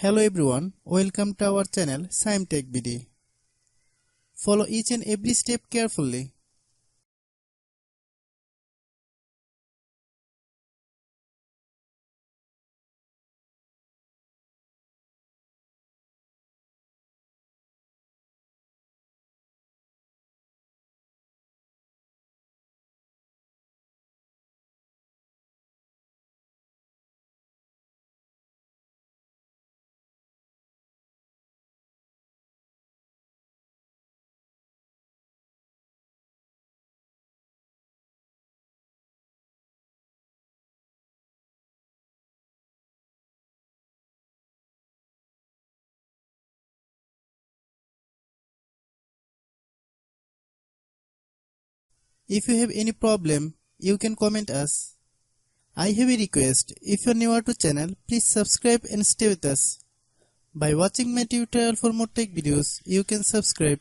Hello everyone, welcome to our channel Shaem Tech BD. Follow each and every step carefully. If you have any problem, you can comment us. I have a request, if you are newer to channel, please subscribe and stay with us. By watching my tutorial for more tech videos, you can subscribe